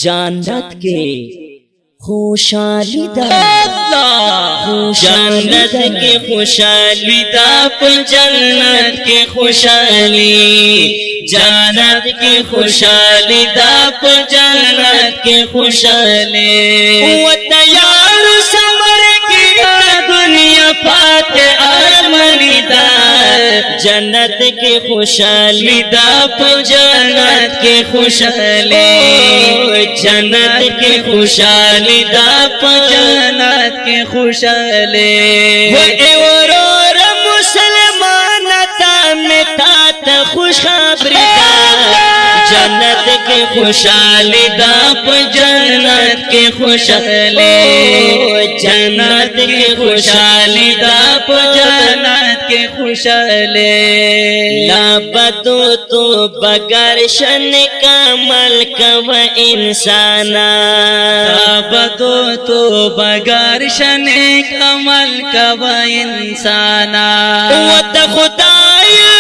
जानत के खुशहाली दा जन्नत के खुशहाली दा जन्नत के खुशहाली जन्नत के खुशहाली दा जन्नत के खुशहाली वो तैयार समर की दुनिया पात आमनीदा जन्नत के खुशहाली दा जन्नत के खुशहाली जन्नत के खुशहाली दा जन्नत के खुशहाली और मुसलमान में तात खुशखबरी जन्नत के खुशहाली दा जन्नत के खुशहाली जन्नत के खुशहाली दा जन्नत के खुशहाली लाबदो तो बगर शन कमल कव इंसाना लाबदो तो बगर शन कमल कव इंसाना वो तो खुदाया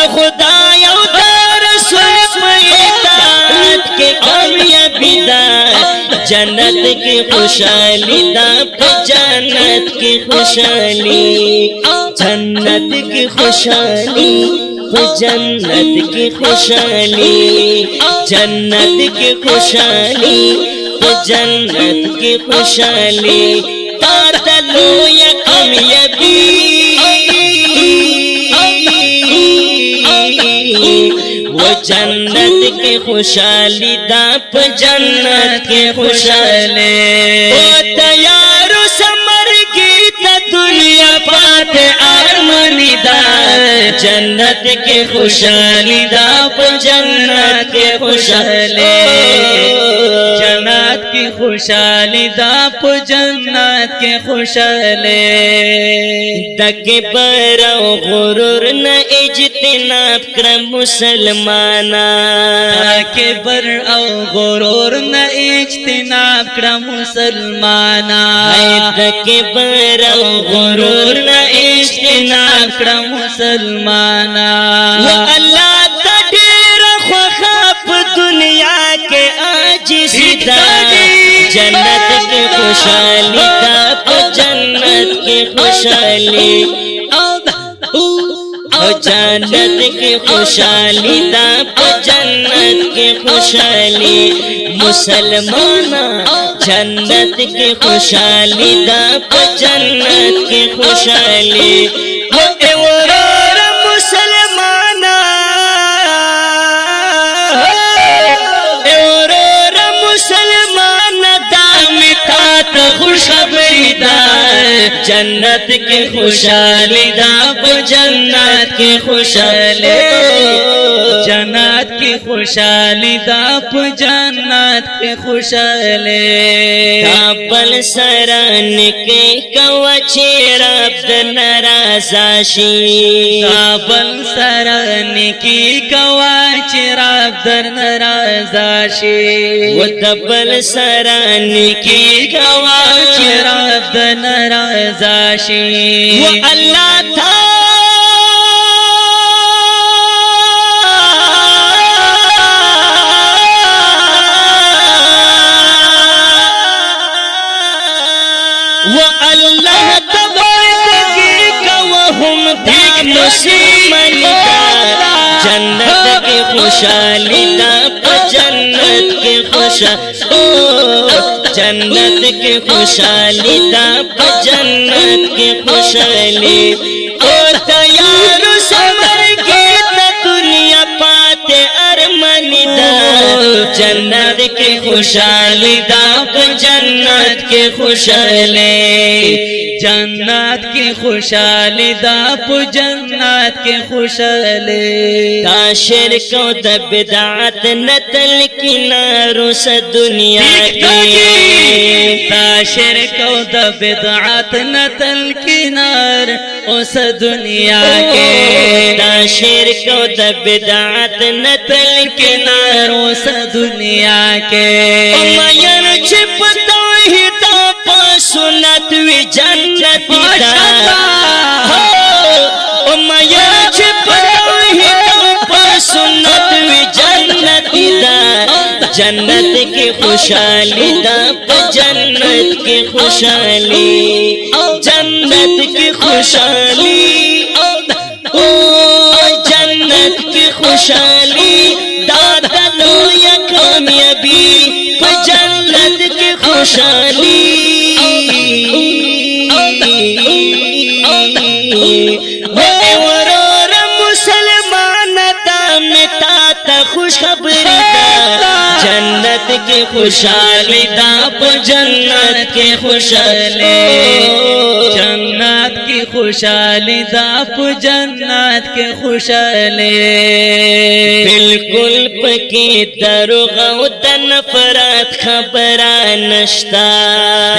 खुदाया के कामयाबी दा जन्नत की खुशहाली दा जन्नत की खुशहाली जन्नत की खुशहाली जन्नत की खुशहाली जन्नत की खुशहाली जन्नत की खुशहाली तातलो या कामयाबी वो जन्नत के खुशहाली दाप जन्नत के खुशहाली वो तैयार समर गीत दुनिया पात आरमनीदा जन्नत के खुशहाली दाप जन्नत के खुशहाली जन्नत की खुशहाली दाप जन्नत के खुशहाली तकबर गुरूर न इज्तिनाब कर मुसलमाना तकबर गुरूर न इज्तिनाब कर मुसलमाना तकबर गुरूर न इज्तिनाब कर मुसलमाना वो अल्लाह तड़ीर ख्वाब दुनिया के आजिज़ी दा जन्नत के खुशहाली दा जन्नत के खुशहाली जन्नत के खुशहाली दा जन्नत के खुशहाली मुसलमाना जन्नत के खुशहाली दा जन्नत के खुशहाली मुसलमाना मुसलमान दाम तात खुशखबरी दा जन्नत के खुशहाली दा जन्नत के खुशहाली जन्नत की खुशहाली दा जन्नत के खुशहाली काबल सरान के कवचे रब्द नाराजाशी काबल सरान की कवचे रब्द नाराजाशी वो तबल सरान की कवचे रब्द नाराजाशी वो अल्लाह था वो अल्लाह तबारकी का वहुम जन्नत की खुशहाली दा जन्नत की खुशहाली जन्नत की खुशहाली दा जन्नत की खुशहाली ओ तैयार समर के दुनिया पाते अरमनीदा जन्नत की खुशहाली दा जन्नत की खुशहाली जन्नत की खुशहाली दा जन्नत की खुशहाली ताशिर को बिदअत नतल किनारों से दुनिया की ताशिर को बिदअत नतल किनार उस दुनिया के ताशिर को बिदअत नतल किनार उस दुनिया के मयर छिपता ही सुनत वी जन्नत जन्नत की खुशहाली दा जन्नत की खुशहाली जन्नत की खुशहाली ओ जन्नत की खुशहाली दादा लो या कामयाबी जन्नत की खुशहाली खुशखबरी जन्नत की खुशहाली दाप जन्नत की खुशहाली जन्नत की खुशहाली दाप जन्नत की खुशहाली बिल्कुल पकी दरुगा नफरत खबरा नश्ता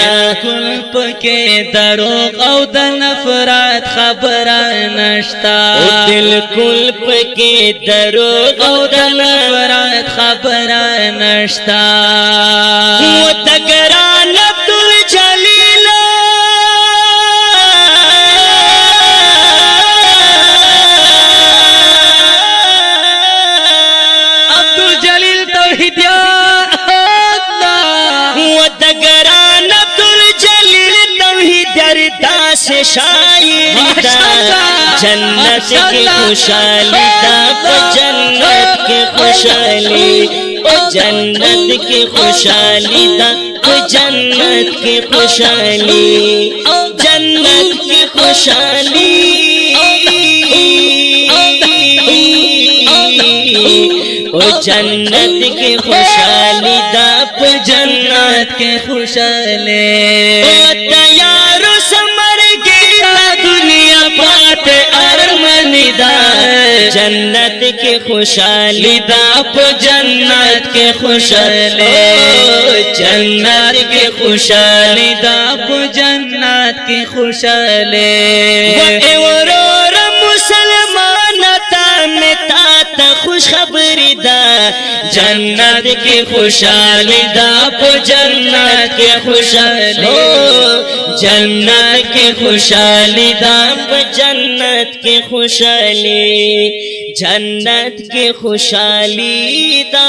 बिल्कुल पकी दरुगा नफरत खबरा नश्ता बिल्कुल पकी दरुगा नफरत खबरा नश्ता वो तगरान अब्दुल जलील अब्दुल जलील तौहीदिया वो तगरान अब्दुल जलील तौहीदिया से शायर जन्नत की खुशहाली दाप जन्नत की खुशहाली जन्नत की खुशहाली दाप जन्नत की खुशहाली जन्नत की खुशहाली ओ जन्नत की खुशहाली दाप जन्नत की खुशहाली तैयारो समर गया दुनिया बात अरमनिदा जन्नत की खुशहाली दाप जन्नत की खुशहाली जन्नत की खुशहाली दाप जन्नत की खुशहाली मुसलमान खुशखबरी दा जन्नत की खुशहाली दाप जन्नत की खुशहाली जन्नत की खुशहाली दाप जन्नत की खुशहाली जन्नत की खुशहाली दा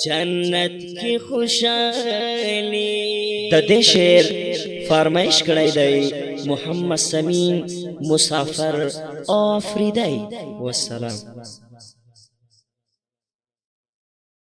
जन्नत की खुशहाली दे शेर फरमाइश कड़ाई दई मोहम्मद समीन मुसाफर आफरीदी वस्सलाम।